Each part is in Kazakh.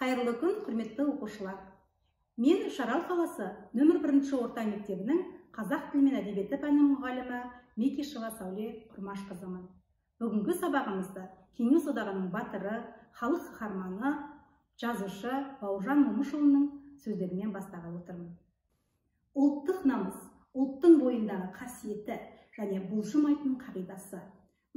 Қайырлы күн, құрметті оқушылар. Мен Шарал қаласы нөмір 1 орта мектебінің қазақ тілі мен әдебиеті пәні мұғалімі Мекишева Сауле Құрмашқызымын. Бүгінгі сабағымызды Кеңес одағының батыры, халық қаһарманы, жазушы Бауыржан Момышұлының сөздерімен бастағалы отырмын. Ұлттық намыс, ұлттың бойындағы қасиеті және бұлжымайтын қағидасы.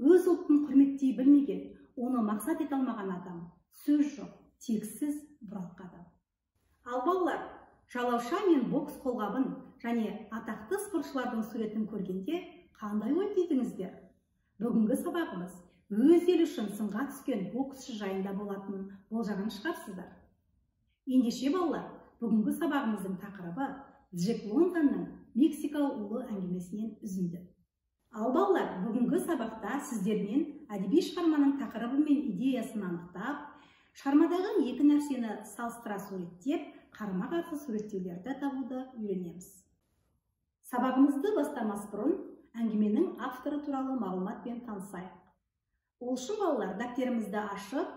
Өз ұлтын құрметтей білмеген, оны мақсат ете алмаған адам, сөз жоқ, тексіз бұратқа адам. Ал балалар, жалауша мен бокс қолғабын және атақты спортшылардың суретін көргенде қандай ой түйдіңіздер? Бүгінгі сабағымыз өз ел үшін сынға түскен боксшы жайында болатынын болжаған шығарсыздар. Ендеше балалар, бүгінгі сабағымыздың тақырыбы Джек Лондонның Мексика ұлы әңгімесінен үзінді. Ал балалар, бүгінгі сабақта сіздермен әдеби шығарманың тақырыбы мен идеясын анықтап, шығармадағы екі нәрсені салыстыра суреттеп, қарама-қарсы суреттеулерді табуды үйренеміз. Сабағымызды бастамас бұрын әңгіменің авторы туралы мағлұматпен танысайық. Ол үшін балалар, дәптерімізді ашып,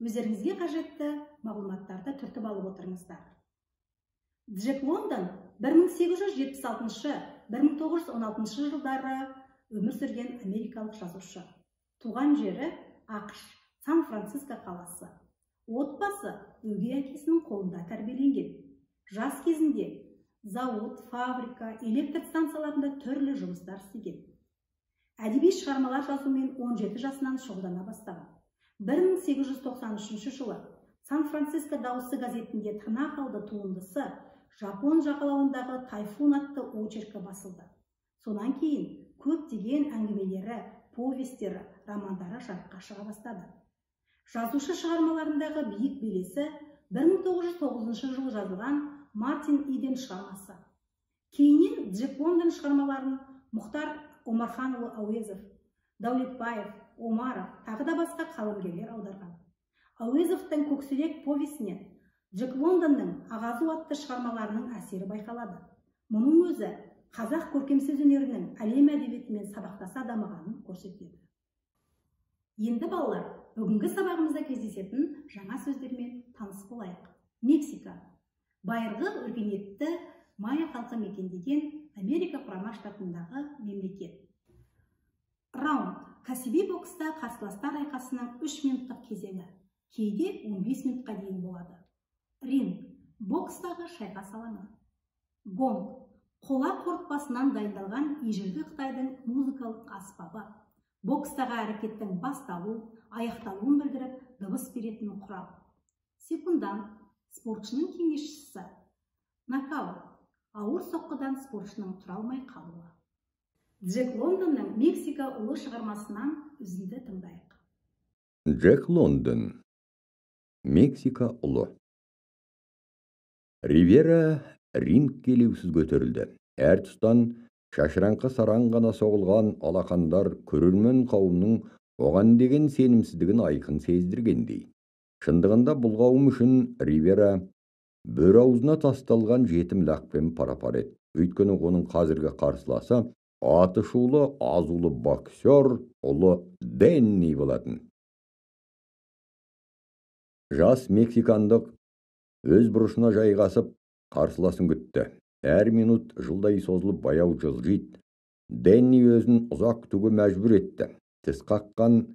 өздеріңізге қажетті мағлұматтарды түртіп алып отырыңыздар. Джек Лондон 1876-1916 жылдары өмір сүрген америкалық жазушы. Туған жері ақш, Сан-Франциско қаласы. Отбасы өгей әкесінің қолында тәрбиеленген. Жас кезінде зауыт, фабрика, электр станцияларында түрлі жұмыстар істеген. Әдеби шығармалар жазумен 17 жасынан шұғылдана бастаған. 1893 жылы Сан-Франциско дауысы газетінде тына қалды туындысы Жапон жағалауындағы тайфун атты очеркі басылды. Сонан кейін көптеген әңгімелері, повестері, романдары жарыққа шыға бастады. Жазушы шығармаларындағы биік белесі 1909 жылы жазылған Мартин Иден шығармасы. Кейіннен Джек Лондон шығармаларын Мұхтар Омарханұлы Әуезов, Даулетбаев, Омаров, тағы да басқа қаламгерлер аударған. Әуезовтың Көксерек повесінен Джек Лондонның Ағазу атты шығармаларының әсері байқалады. Мұның өзі қазақ көркемсөз өнерінің әлем әдебиетімен сабақтаса дамығанын көрсетеді. Енді балалар, бүгінгі сабағымызда кездесетін жаңа сөздермен таныс болайық. Мексика. Байырғы өркениетті майя халқы мекендеген Америка құрама штатындағы мемлекет. Раунд. Кәсіби бокста қарсыластар айқасының 3 минуттық кезеңі. Кейде 15 минутқа дейін болады. Ринг. Бокстағы шайқас алаңы. Гонг. Қола қорытпасынан дайындалған ежелгі Қытайдың музыкалық аспабы. Бокстағы әрекеттің басталу, аяқталуын білдіріп, дыбыс беретін құрал. Секундант. Спортшының кеңесшісі. Нокаут. Ауыр соққыдан спортшының тұра алмай қалуы. Джек Лондонның Мексика ұлы шығармасынан үзінді тыңдайық. Джек Лондон. Мексика ұлы. Ривера ринг келеусіз көтерілді. Әр тұстан шашыраңқы сараң ғана соғылған алақандар көрермен қауымның оған деген сенімсіздігін айқын сездіргендей. Шындығында бұл қауым үшін Ривера бөр аузына тасталған жетім лақпен пара-пар еді. Өйткені оның қазіргі қарсыласы аты шулы азулы боксер ұлы Денни болатын. Жас мексикандық өз бұрышына жайғасып қарсыласын күтті. Әр минут жылдай созылып баяу жылжиды. Денни өзін ұзақ күтуге мәжбүр етті. Тіс қаққан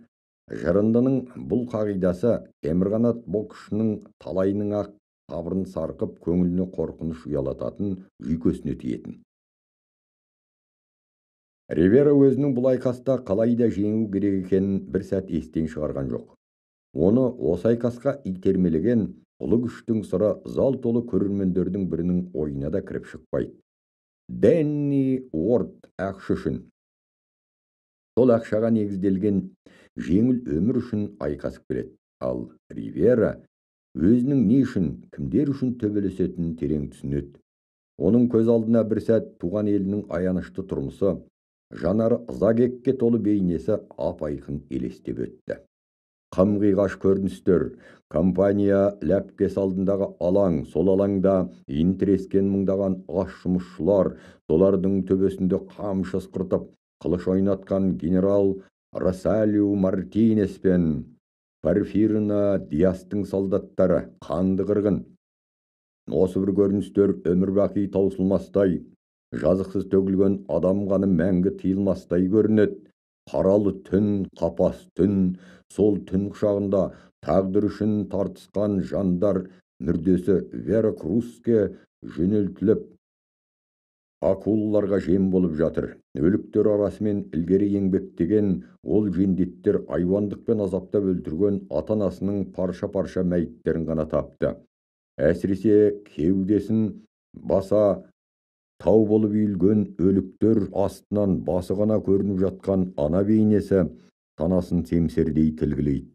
жырындының бұл қағидасы темірқанат боксшының талайының ақ қабырын сарқып, көңіліне қорқыныш ұялататын, жүйкесіне тиетін. Ривера өзінің бұл айқаста қалайда жеңу керек екенін бір сәт естен шығарған жоқ. Оны осы айқасқа итермелеген ұлы күштің сыры зал толы көрермендердің бірінің ойына да кіріп шықпайды. Денни Уорд ақша үшін. Сол ақшаға негізделген жеңіл өмір үшін айқасып келеді. Ал Ривера өзінің не үшін, кімдер үшін төбелесетінін терең түсінеді. Оның көз алдына бір сәт туған елінің аянышты тұрмысы, жанары ыза-кекке толы бейнесі ап-айқын елестеп өтті. Қым-қиғаш көріністер, компания ләпкес алдындағы алаң, сол алаңда интірескен мыңдаған аш жұмысшылар, солардың төбесінде қамшы ысқыртып, қылыш ойнатқан генерал Росалио Мартинес пен Порфирина Диастың солдаттары қанды қырғын. Осы бір көріністер өмір бақи таусылмастай, жазықсыз төгілген адам қаны мәңгі тыйылмастай көрінеді. Қаралы түн, қапас түн, сол түн құшағында тағдыр үшін тартысқан жандар мүрдесі Веракрузге жөнелтіліп, акулаларға жем болып жатыр. Өліктер арасымен ілгері еңбектеген ол жендеттер айуандықпен азаптап өлтірген ата-анасының парша-парша мәйіттерін ғана тапты. Әсіресе кеудесін баса тау болып үйілген өліктер астынан басы ғана көрініп жатқан ана бейнесі санасын семсердей тілгілейді.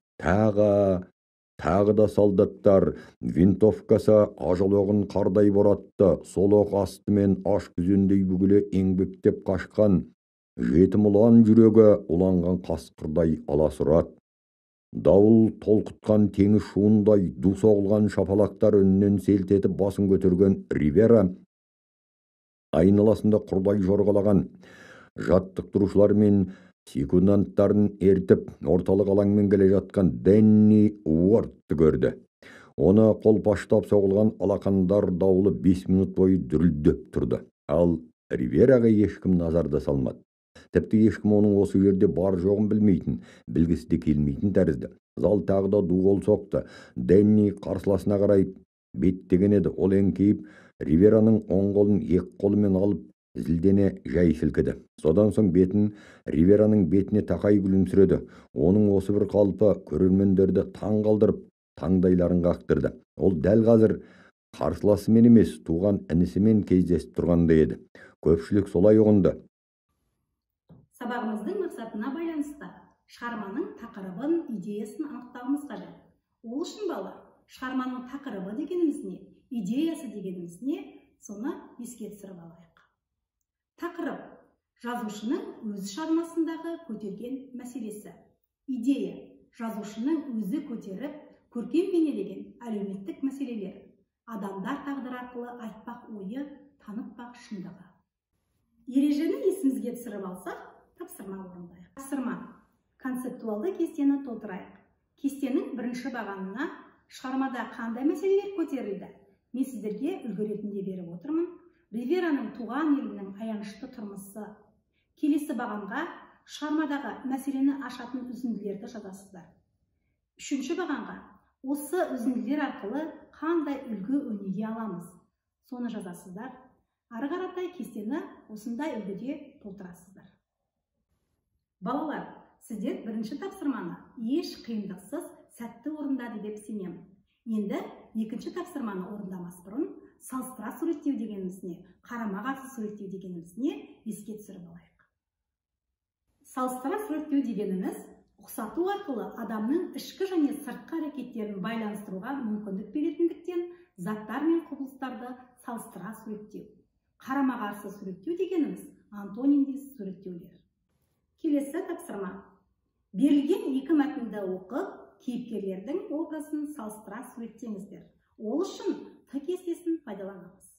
Тағы да солдаттар винтовкасы ажал оғын қардай боратты. Сол оқ астымен аш күзендей бүгіле еңбектеп қашқан жетім ұлан жүрегі уланған қасқырдай аласұрат. Дауыл толқытқан теңіз шуындай ду соғылған шапалақтар önінен селт етіп басын көтерген Ривера айналасында құрдай жорғалаған жаттықтырушылар мен секунданттарын ертіп орталық алаңмен келе жатқан Дэнни Уортты көрді. Оны қолпаштап соғылған алақандар дауылы 5 минут бойы дүрілдеп тұрды. Ал Ривераға ешкім назарды салмады. Тіпті ешкім оның осы жерде бар жоғын білмейтін, білгісі де келмейтін тәрізді. Зал тағы да ду соқты. Дэнни қарсыласына қарай беттеген еді. Ол еңкейіп, Ривераның оң қолын екі қолымен алып, зілдене жай сілкіді. Содан соң бетін Ривераның бетіне тақай күлімсіреді. Оның осы бір қалпы көрермендерді таң қалдырып, таңдайларын қақтырды. Ол дәл қазір қарсыласымен емес, туған інісімен кездесіп тұрғандай еді. Көпшілік солай ұғынды. Сабағымыздың мақсатына байланысты шығарманың тақырыбын, идеясын анықтауымыз қажет. Ол үшін бала, шығарманың тақырыбы дегеніміз не, идеясы дегеніміз не, соны еске түсіріп алайық. Тақырып жазушының өз шығармасындағы көтерген мәселесі. Идея жазушының өзі көтеріп, көркем бейнелеген әлеуметтік мәселелер. Адамдар тағдыры арқылы айтпақ ойы, танытпақ шындығы. Ережені есімізге түсіріп алсақ, тапсырма орындайық. Тапсырма. Концептуалды кестені толтырайық. Кестенің бірінші бағанына шығармада қандай мәселелер көтерілді? Мен сіздерге үлгі ретінде беріп отырмын. Ривераның туған елінің аянышты тұрмысы. Келесі бағанға шығармадағы мәселені ашатын үзінділерді жазасыздар. Үшінші бағанға осы үзінділер арқылы қандай үлгі өнеге аламыз? Соны жазасыздар. Ары қаратай кестені осындай үлгіде толтырасыздар. Балалар, сіздер бірінші тапсырманы еш қиындықсыз сәтті орындады деп сенемін. Енді екінші тапсырманы орындамас бұрын салыстыра суреттеу дегенімізне, қарама-қарсы суреттеу дегенімізне еске түсіріп алайық. Салыстыра суреттеу дегеніміз ұқсату арқылы адамның ішкі және сыртқы әрекеттерін байланыстыруға мүмкіндік беретіндіктен заттар мен құбылыстарды салыстыра суреттеу. Қарама-қарсы суреттеу дегеніміз антонимдес суреттеулер. Келесі тапсырма. Берілген екі мәтінді оқып, кейіпкерлердің образын салыстыра суреттеңіздер. Ол үшін Т кестесін пайдаланамыз.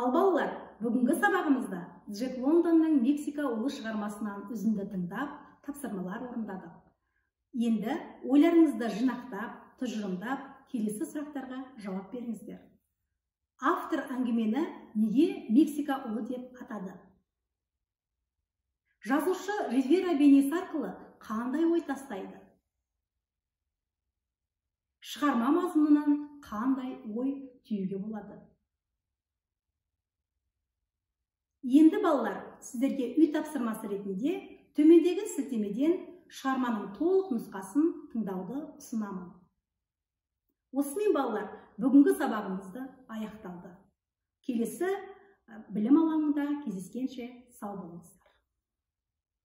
Ал балалар, бүгінгі сабағымызда Джек Лондонның Мексика ұлы шығармасынан үзінді тыңдап, тапсырмалар орындадық. Енді ойларыңызды жинақтап, тұжырымдап, келесі сұрақтарға жауап беріңіздер. Автор әңгімені неге Мексика ұлы деп атады? Жазушы Ривера бейнесі арқылы қандай ой тастайды? Шығарма мазмұнынан қандай ой түюге болады? Енді балалар, сіздерге үй тапсырмасы ретінде төмендегі сілтемеден шығарманың толық нұсқасын тыңдауды ұсынамын. Осымен балалар, бүгінгі сабағымызды аяқталды. Келесі білім алаңында кездескенше сау болыңыздар.